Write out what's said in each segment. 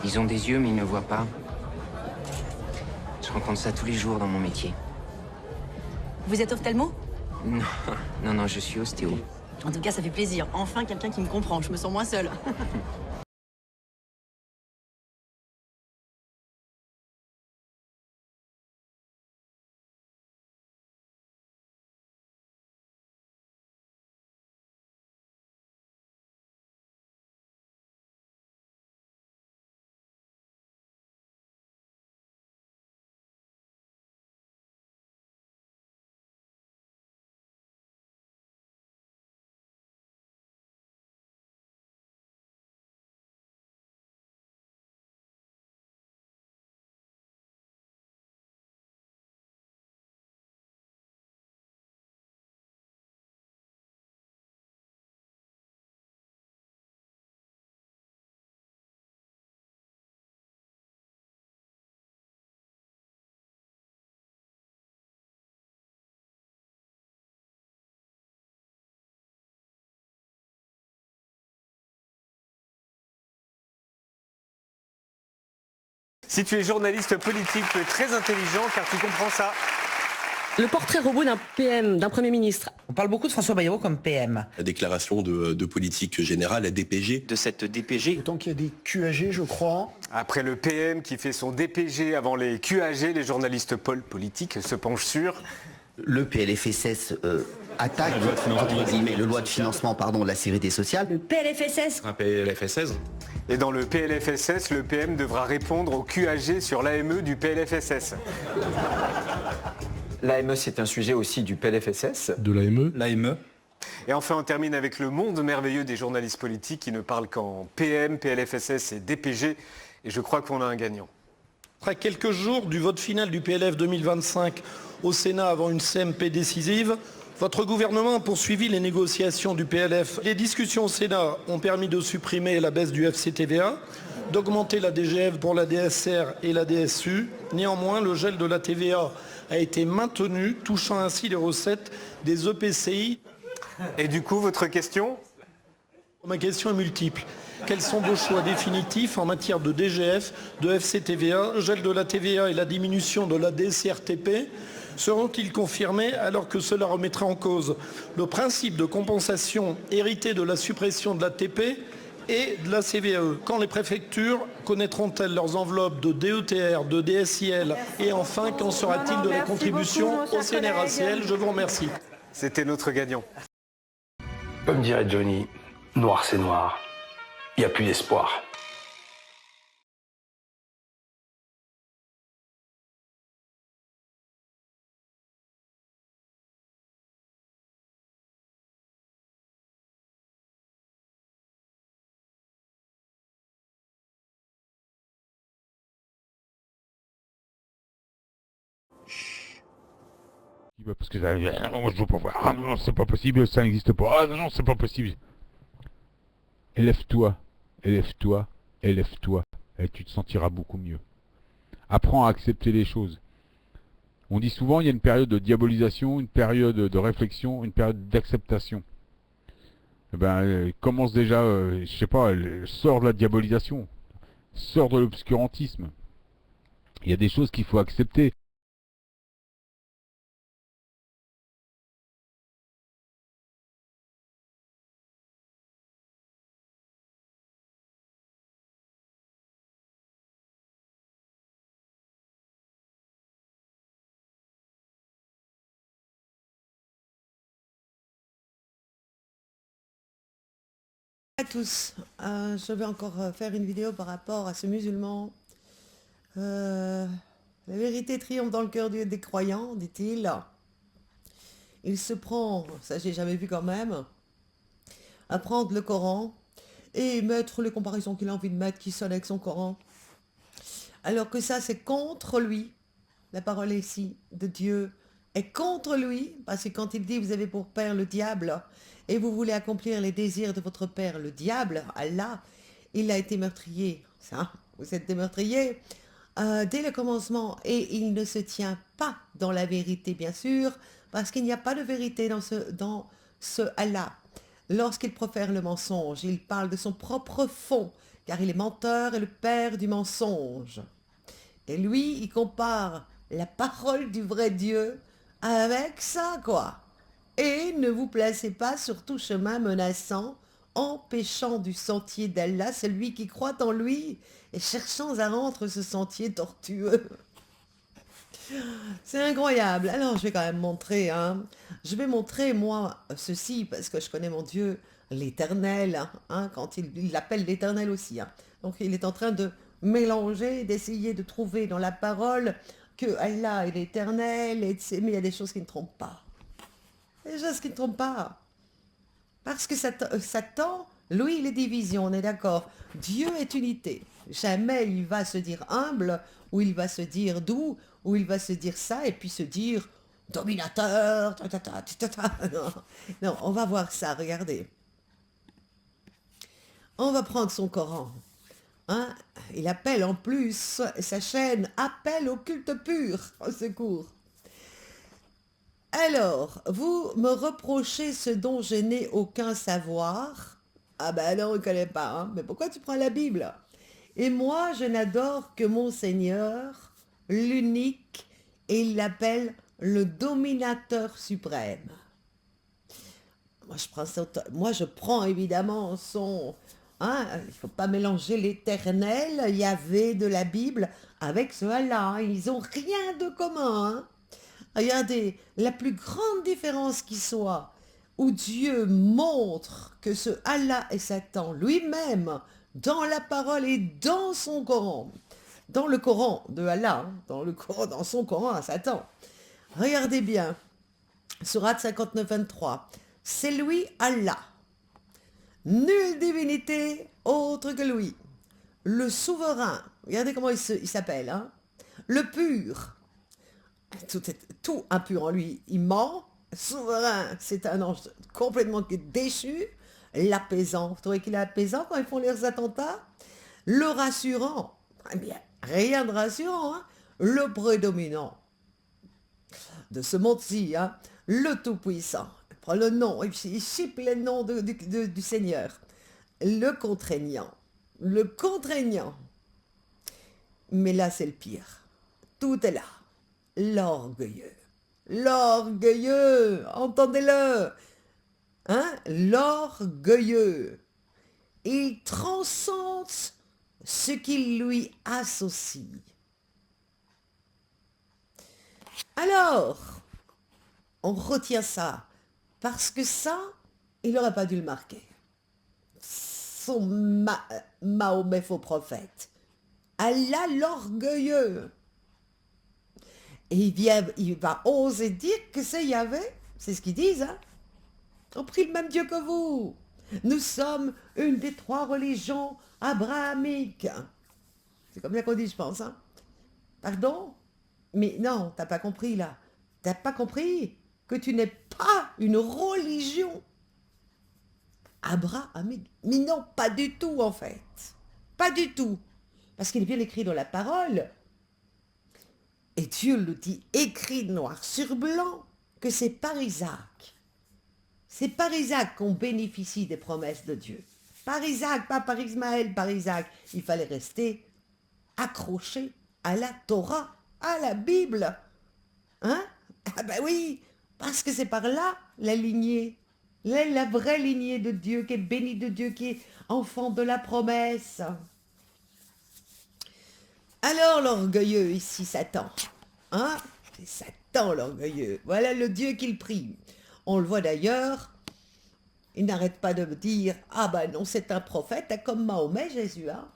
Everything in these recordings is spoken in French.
Ils ont des yeux, mais ils ne voient pas. Je rencontre ça tous les jours dans mon métier. Vous êtes ophtalmo? Non, je suis ostéo. En tout cas, ça fait plaisir. Enfin, quelqu'un qui me comprend. Je me sens moins seule. Si tu es journaliste politique, tu es très intelligent car tu comprends ça. Le portrait robot d'un PM, d'un Premier ministre. On parle beaucoup de François Bayrou comme PM. La déclaration de politique générale, la DPG. De cette DPG. Autant qu'il y a des QAG, je crois. Après le PM qui fait son DPG avant les QAG, les journalistes politiques se penchent sur... Le PLFSS attaque le loi de financement de la sécurité sociale. Le PLFSS. Un PLFSS. Et dans le PLFSS, le PM devra répondre au QAG sur l'AME du PLFSS. L'AME, c'est un sujet aussi du PLFSS. De l'AME. L'AME. Et enfin, on termine avec le monde merveilleux des journalistes politiques qui ne parlent qu'en PM, PLFSS et DPG. Et je crois qu'on a un gagnant. Après quelques jours du vote final du PLF 2025 au Sénat avant une CMP décisive, votre gouvernement a poursuivi les négociations du PLF. Les discussions au Sénat ont permis de supprimer la baisse du FCTVA, d'augmenter la DGF pour la DSR et la DSU. Néanmoins, le gel de la TVA a été maintenu, touchant ainsi les recettes des EPCI. Et du coup, votre question ? Ma question est multiple. Quels sont vos choix définitifs en matière de DGF, de FCTVA, le gel de la TVA et la diminution de la DCRTP seront-ils confirmés alors que cela remettrait en cause le principe de compensation hérité de la suppression de la TP et de la CVAE? Quand les préfectures connaîtront-elles leurs enveloppes de DETR, de DSIL et enfin, qu'en sera-t-il de la contribution au CNRACL? Je vous remercie. C'était notre gagnant. Comme dirait Johnny, noir c'est noir. Il n'y a plus d'espoir. Parce que non, je veux pas voir. Ah non, c'est pas possible, ça n'existe pas. Ah non, c'est pas possible. Élève-toi, élève-toi, élève-toi. Et tu te sentiras beaucoup mieux. Apprends à accepter les choses. On dit souvent il y a une période de diabolisation, une période de réflexion, une période d'acceptation. Eh ben, commence déjà, je sais pas, sors de la diabolisation, sors de l'obscurantisme. Il y a des choses qu'il faut accepter. À tous, je vais encore faire une vidéo par rapport à ce musulman. La vérité triomphe dans le cœur des croyants, dit-il. Il se prend, ça j'ai jamais vu quand même, à prendre le Coran et mettre les comparaisons qu'il a envie de mettre, qui sonnent avec son Coran. Alors que ça c'est contre lui, la parole ici de Dieu est contre lui, parce que quand il dit vous avez pour père le diable, et vous voulez accomplir les désirs de votre père, le diable, Allah, il a été meurtrier. Ça, vous êtes des meurtriers dès le commencement. Et il ne se tient pas dans la vérité, bien sûr, parce qu'il n'y a pas de vérité dans ce Allah. Lorsqu'il profère le mensonge, il parle de son propre fond, car il est menteur et le père du mensonge. Et lui, il compare la parole du vrai Dieu avec ça, quoi. Et ne vous placez pas sur tout chemin menaçant, empêchant du sentier d'Allah celui qui croit en lui et cherchant à rendre ce sentier tortueux. C'est incroyable. Alors, je vais quand même montrer, hein. Je vais montrer, moi, ceci, parce que je connais mon Dieu, l'Éternel, hein, quand il l'appelle l'Éternel aussi. Hein. Donc, il est en train de mélanger, d'essayer de trouver dans la parole que Allah est l'Éternel, mais il y a des choses qui ne trompent pas. Des choses qui ne trompent pas. Parce que Satan, lui, il est division, on est d'accord. Dieu est unité. Jamais il va se dire humble, ou il va se dire doux, ou il va se dire ça, et puis se dire dominateur. Non, non, on va voir ça, regardez. On va prendre son Coran. Hein? Il appelle en plus, sa chaîne appelle au culte pur, au secours. Alors, vous me reprochez ce dont je n'ai aucun savoir. Ah ben non, on ne connaît pas, hein? Mais pourquoi tu prends la Bible? Et moi, je n'adore que mon Seigneur, l'unique, et il l'appelle le dominateur suprême. Moi, je prends évidemment son... Hein, il ne faut pas mélanger l'éternel, Yahvé de la Bible, avec ce Allah. Hein. Ils n'ont rien de commun. Hein. Regardez, la plus grande différence qui soit, où Dieu montre que ce Allah est Satan lui-même, dans la parole et dans son Coran, dans le Coran de Allah, hein, dans son Coran à Satan. Regardez bien, Sourate 59, 23, c'est lui Allah. Nulle divinité autre que lui. Le souverain, regardez comment il s'appelle, hein? Le pur, tout impur en lui, il ment. Souverain, c'est un ange complètement déchu. L'apaisant, vous trouvez qu'il est apaisant quand ils font leurs attentats? Le rassurant, eh bien, rien de rassurant, hein? Le prédominant de ce monde-ci, hein? Le tout-puissant. Prend le nom, et puis il chipe les noms du Seigneur. Le contraignant. Le contraignant. Mais là, c'est le pire. Tout est là. L'orgueilleux. L'orgueilleux. Entendez-le. Hein? L'orgueilleux. Il transcende ce qui lui associe. Alors, on retient ça. Parce que ça, il n'aurait pas dû le marquer. Son Mahomet faux prophète. Allah l'orgueilleux. Et il va oser dire que c'est Yahvé. C'est ce qu'ils disent. Hein? On prie le même Dieu que vous. Nous sommes une des 3 religions abrahamiques. C'est comme ça qu'on dit, je pense. Hein? Pardon? Mais non, t'as pas compris là. T'as pas compris que tu n'es pas une religion abrahamique. Mais non, pas du tout en fait. Pas du tout. Parce qu'il est bien écrit dans la parole, et Dieu le dit écrit noir sur blanc, que c'est par Isaac. C'est par Isaac qu'on bénéficie des promesses de Dieu. Par Isaac, pas par Ismaël, par Isaac. Il fallait rester accroché à la Torah, à la Bible. Hein? Ah ben oui, parce que c'est par là la lignée, la vraie lignée de Dieu, qui est bénie de Dieu, qui est enfant de la promesse. Alors l'orgueilleux ici, Satan, hein? C'est Satan l'orgueilleux, voilà le Dieu qu'il prie. On le voit d'ailleurs, il n'arrête pas de me dire, ah ben non, c'est un prophète, comme Mahomet, Jésus, hein?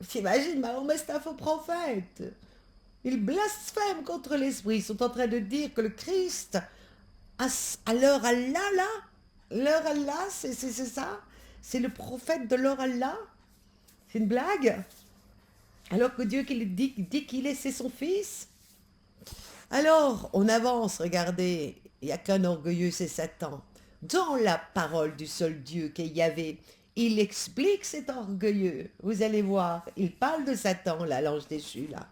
T'imagines, Mahomet c'est un faux prophète. Ils blasphèment contre l'esprit, ils sont en train de dire que le Christ, à leur Allah, là, leur Allah, c'est ça? C'est le prophète de leur Allah? C'est une blague? Alors que Dieu dit qu'il est, c'est son fils? Alors, on avance, regardez, il n'y a qu'un orgueilleux, c'est Satan. Dans la parole du seul Dieu qui est Yahvé, il explique cet orgueilleux. Vous allez voir, il parle de Satan, là, l'ange déchu, là.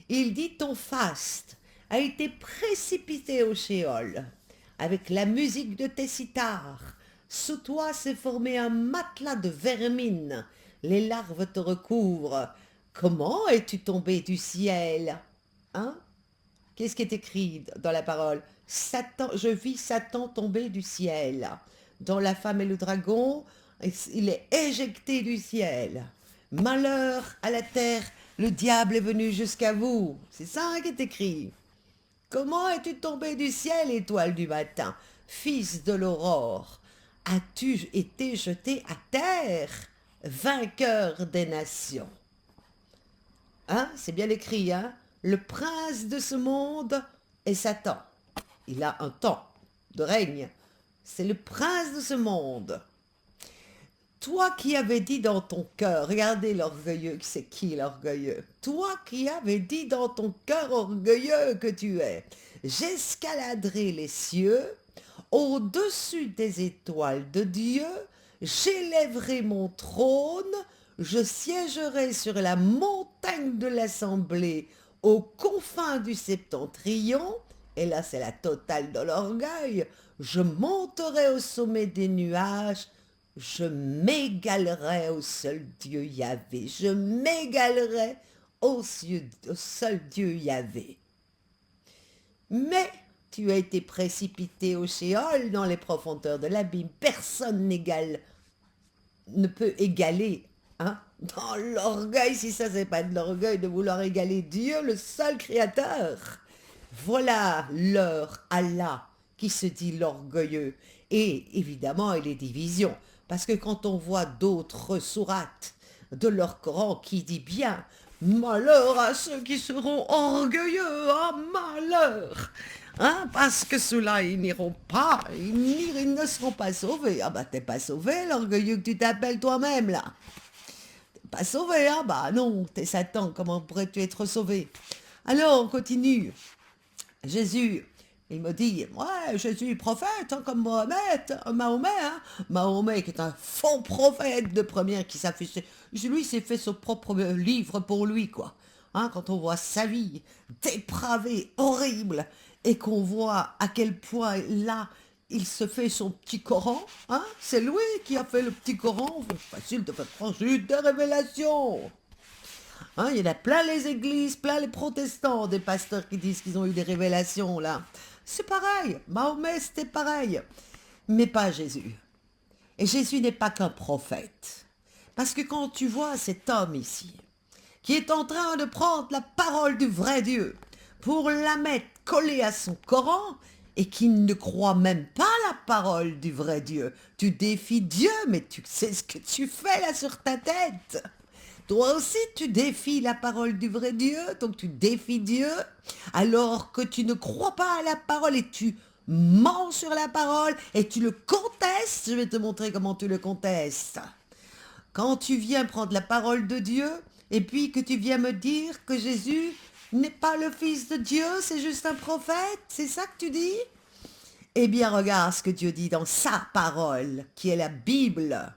Il dit, ton faste a été précipité au Shéol, avec la musique de tes sitars. Sous toi s'est formé un matelas de vermine, les larves te recouvrent. Comment es-tu tombé du ciel? Hein? Qu'est-ce qui est écrit dans la parole? Satan, je vis Satan tomber du ciel. Dans La femme et le dragon, il est éjecté du ciel. Malheur à la terre, le diable est venu jusqu'à vous. C'est ça qui est écrit. Comment es-tu tombé du ciel, étoile du matin, fils de l'aurore? As-tu été jeté à terre, vainqueur des nations? Hein? C'est bien écrit, hein? Le prince de ce monde est Satan. Il a un temps de règne. C'est le prince de ce monde. Toi qui avais dit dans ton cœur, regardez l'orgueilleux, c'est qui l'orgueilleux? Toi qui avais dit dans ton cœur orgueilleux que tu es, j'escaladerai les cieux, au-dessus des étoiles de Dieu, j'élèverai mon trône, je siégerai sur la montagne de l'assemblée, aux confins du septentrion, et là c'est la totale de l'orgueil, je monterai au sommet des nuages, je m'égalerai au seul Dieu Yahvé, je m'égalerai au seul Dieu Yahvé. Mais tu as été précipité au Shéol, dans les profondeurs de l'abîme, personne ne peut égaler, hein, dans l'orgueil, si ça c'est pas de l'orgueil de vouloir égaler Dieu, le seul créateur. Voilà leur Allah qui se dit l'orgueilleux. Et évidemment, il y a des divisions. Parce que quand on voit d'autres sourates de leur Coran qui dit bien « Malheur à ceux qui seront orgueilleux, hein, malheur !» hein, parce que ceux-là, ils n'iront pas, ils ne seront pas sauvés. Ah bah t'es pas sauvé, l'orgueilleux que tu t'appelles toi-même, là. T'es pas sauvé, hein, bah non, t'es Satan, comment pourrais-tu être sauvé? Alors, on continue. Jésus, il me dit, ouais, Jésus, prophète, hein, comme Mahomet, hein. Mahomet qui est un faux prophète de première, qui s'affiche, lui s'est fait son propre livre pour lui, quoi. Hein, quand on voit sa vie dépravée, horrible, et qu'on voit à quel point, là, il se fait son petit Coran, hein, c'est lui qui a fait le petit Coran, facile de faire franchir des révélations. Hein, il y en a plein les églises, plein les protestants, des pasteurs qui disent qu'ils ont eu des révélations, là. C'est pareil, Mahomet c'était pareil, mais pas Jésus. Et Jésus n'est pas qu'un prophète. Parce que quand tu vois cet homme ici, qui est en train de prendre la parole du vrai Dieu pour la mettre collée à son Coran, et qui ne croit même pas la parole du vrai Dieu, tu défies Dieu, mais tu sais ce que tu fais là sur ta tête. Toi aussi, tu défies la parole du vrai Dieu, donc tu défies Dieu, alors que tu ne crois pas à la parole et tu mens sur la parole et tu le contestes. Je vais te montrer comment tu le contestes. Quand tu viens prendre la parole de Dieu et puis que tu viens me dire que Jésus n'est pas le Fils de Dieu, c'est juste un prophète, c'est ça que tu dis? Eh bien, regarde ce que Dieu dit dans sa parole, qui est la Bible.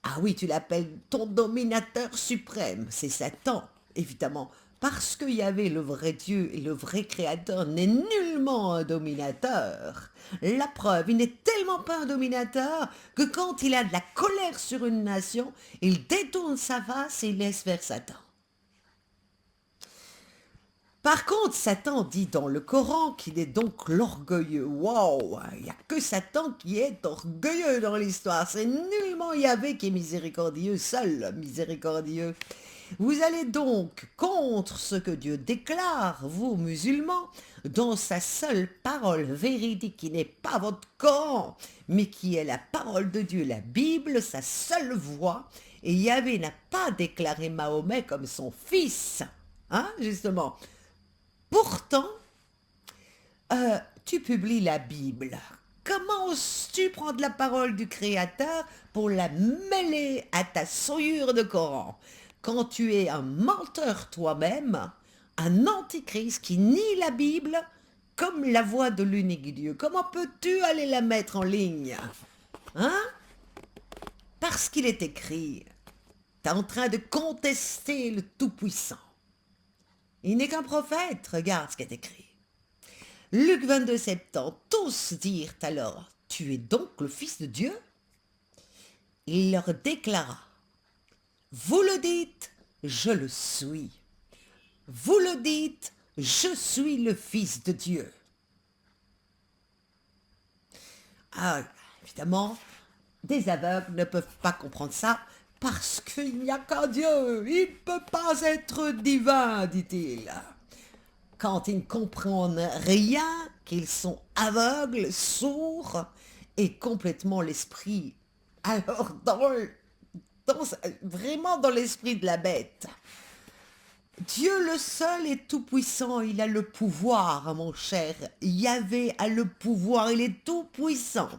Ah oui, tu l'appelles ton dominateur suprême, c'est Satan, évidemment, parce que Yahvé, le vrai Dieu et le vrai Créateur, n'est nullement un dominateur. La preuve, il n'est tellement pas un dominateur que quand il a de la colère sur une nation, il détourne sa face et il laisse faire Satan. Par contre, Satan dit dans le Coran qu'il est donc l'orgueilleux. Waouh, il n'y a que Satan qui est orgueilleux dans l'histoire. C'est nullement Yahvé qui est miséricordieux, seul miséricordieux. Vous allez donc contre ce que Dieu déclare, vous musulmans, dans sa seule parole véridique qui n'est pas votre Coran, mais qui est la parole de Dieu, la Bible, sa seule voix. Et Yahvé n'a pas déclaré Mahomet comme son fils, hein, justement. Pourtant, tu publies la Bible. Comment oses-tu prendre la parole du Créateur pour la mêler à ta souillure de Coran, quand tu es un menteur toi-même, un antichrist qui nie la Bible comme la voix de l'unique Dieu? Comment peux-tu aller la mettre en ligne? Hein? Parce qu'il est écrit, tu es en train de contester le Tout-Puissant. Il n'est qu'un prophète, regarde ce qui est écrit. Luc 22, 70, tous dirent alors, tu es donc le Fils de Dieu? Il leur déclara, Vous le dites, je le suis. Vous le dites, je suis le Fils de Dieu. Ah, évidemment, des aveugles ne peuvent pas comprendre ça parce qu'il n'y a qu'un Dieu. Il ne peut pas être divin, dit-il. Quand ils ne comprennent rien, qu'ils sont aveugles, sourds et complètement l'esprit. Alors, vraiment dans l'esprit de la bête. Dieu le seul est tout-puissant, il a le pouvoir, mon cher. Yahvé a le pouvoir, il est tout-puissant.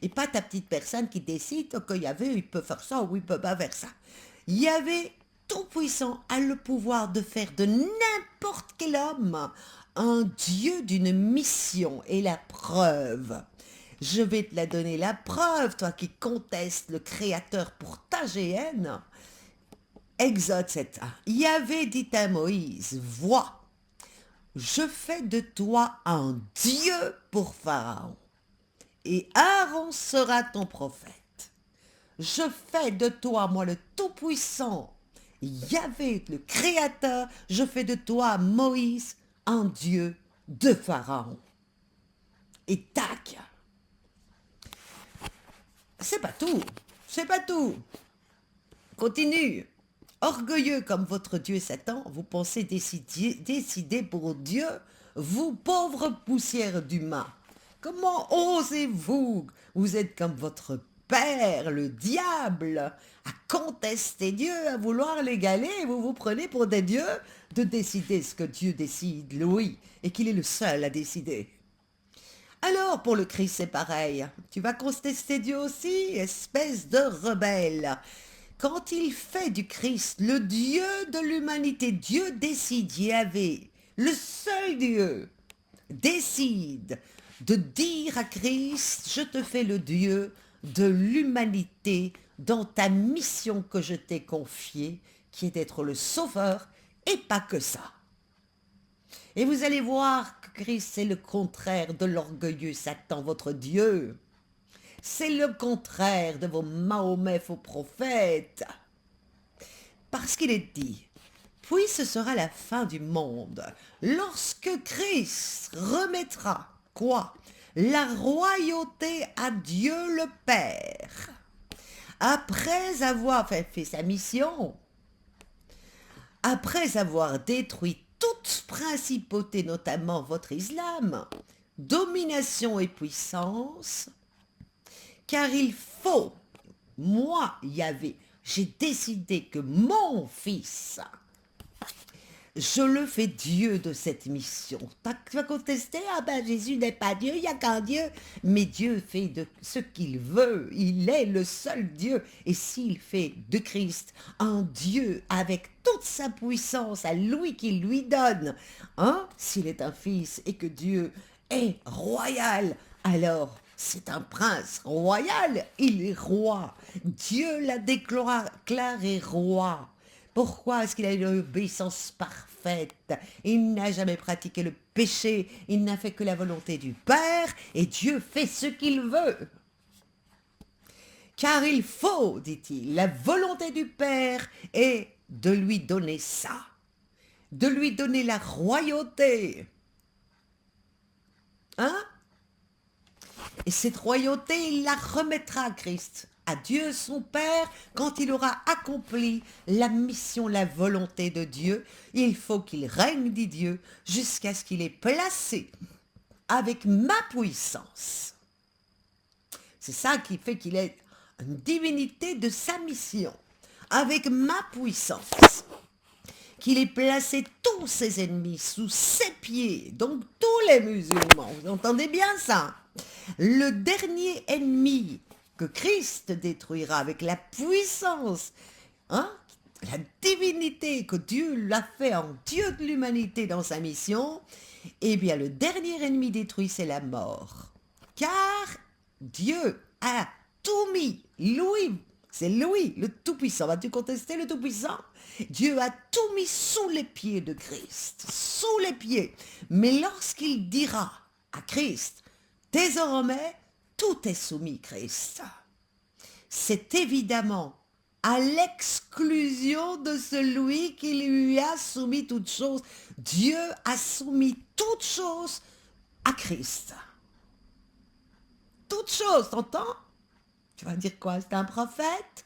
Et pas ta petite personne qui décide que Yahvé, il peut faire ça ou il peut pas faire ça. Yahvé, tout-puissant, a le pouvoir de faire de n'importe quel homme un Dieu d'une mission. Et la preuve, je vais te la donner, la preuve, toi qui contestes le Créateur pour ta GN. Exode 7.1. Yahvé dit à Moïse, vois, je fais de toi un Dieu pour Pharaon, et Aaron sera ton prophète. Je fais de toi, moi le Tout-Puissant, Yahvé, le Créateur, je fais de toi, Moïse, un Dieu de Pharaon. Et tac. C'est pas tout, c'est pas tout. Continue. Orgueilleux comme votre Dieu Satan, vous pensez décider pour Dieu, vous pauvres poussières d'humains. Comment osez-vous? Vous êtes comme votre père, le diable, à contester Dieu, à vouloir l'égaler, et vous vous prenez pour des dieux de décider ce que Dieu décide, oui, et qu'il est le seul à décider. Alors, pour le Christ, c'est pareil. Tu vas contester Dieu aussi, espèce de rebelle. Quand il fait du Christ le Dieu de l'humanité, Dieu décide, Yahvé, le seul Dieu, décide de dire à Christ, je te fais le Dieu de l'humanité dans ta mission que je t'ai confiée, qui est d'être le sauveur, et pas que ça. Et vous allez voir que Christ, c'est le contraire de l'orgueilleux Satan, votre Dieu. C'est le contraire de vos Mahomet, vos prophètes. Parce qu'il est dit, puis ce sera la fin du monde, lorsque Christ remettra, quoi? La royauté à Dieu le Père. Après avoir fait sa mission, après avoir détruit toute principauté, notamment votre islam, domination et puissance, car il faut, moi, Yahvé, j'ai décidé que mon fils, je le fais Dieu de cette mission. Tu vas contester, ah ben Jésus n'est pas Dieu, il n'y a qu'un Dieu. Mais Dieu fait de ce qu'il veut, il est le seul Dieu. Et s'il fait de Christ un Dieu avec toute sa puissance à lui qu'il lui donne, hein, s'il est un fils et que Dieu est royal, alors c'est un prince royal, il est roi. Dieu l'a déclaré roi. Pourquoi est-ce qu'il a une obéissance parfaite? Il n'a jamais pratiqué le péché, il n'a fait que la volonté du Père, et Dieu fait ce qu'il veut. Car il faut, dit-il, la volonté du Père est de lui donner ça, de lui donner la royauté. Hein? Et cette royauté, il la remettra à Christ, à Dieu son Père, quand il aura accompli la mission, la volonté de Dieu. Il faut qu'il règne, dit Dieu, jusqu'à ce qu'il ait placé avec ma puissance. C'est ça qui fait qu'il est une divinité de sa mission, avec ma puissance. Qu'il ait placé tous ses ennemis sous ses pieds, donc tous les musulmans, vous entendez bien ça? Le dernier ennemi que Christ détruira avec la puissance, hein, la divinité que Dieu l'a fait en Dieu de l'humanité dans sa mission, eh bien le dernier ennemi détruit, c'est la mort. Car Dieu a tout mis, lui, c'est lui, le Tout-Puissant. Vas-tu contester le Tout-Puissant? Dieu a tout mis sous les pieds de Christ, sous les pieds. Mais lorsqu'il dira à Christ, désormais, tout est soumis, Christ. C'est évidemment à l'exclusion de celui qui lui a soumis toutes choses. Dieu a soumis toutes choses à Christ. Toutes choses, t'entends? Tu vas dire quoi? C'est un prophète?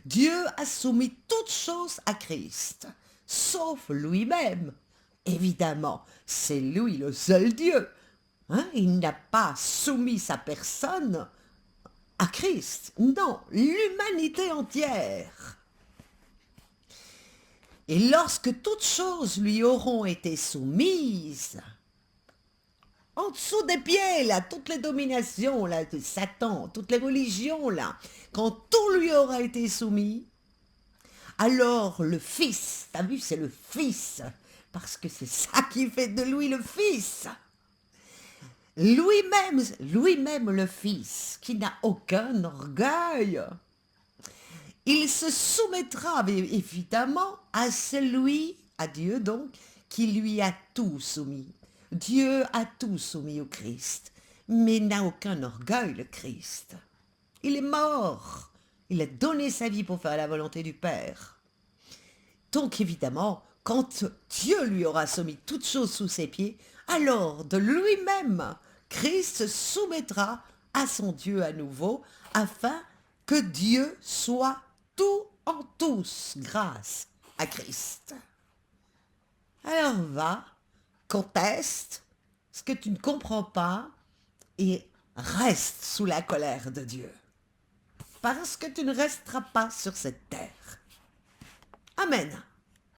Dieu a soumis toutes choses à Christ, sauf lui-même. Évidemment, c'est lui le seul Dieu. Hein? Il n'a pas soumis sa personne à Christ. Non, l'humanité entière. Et lorsque toutes choses lui auront été soumises, en dessous des pieds, là, toutes les dominations, là, de Satan, toutes les religions, là, quand tout lui aura été soumis, alors le Fils, t'as vu, c'est le Fils, parce que c'est ça qui fait de lui le Fils. Lui-même le Fils, qui n'a aucun orgueil, il se soumettra évidemment à celui, à Dieu donc, qui lui a tout soumis. Dieu a tout soumis au Christ, mais n'a aucun orgueil, le Christ. Il est mort. Il a donné sa vie pour faire la volonté du Père. Donc évidemment, quand Dieu lui aura soumis toutes choses sous ses pieds, alors de lui-même, Christ se soumettra à son Dieu à nouveau, afin que Dieu soit tout en tous grâce à Christ. Alors va, conteste ce que tu ne comprends pas et reste sous la colère de Dieu. Parce que tu ne resteras pas sur cette terre. Amen.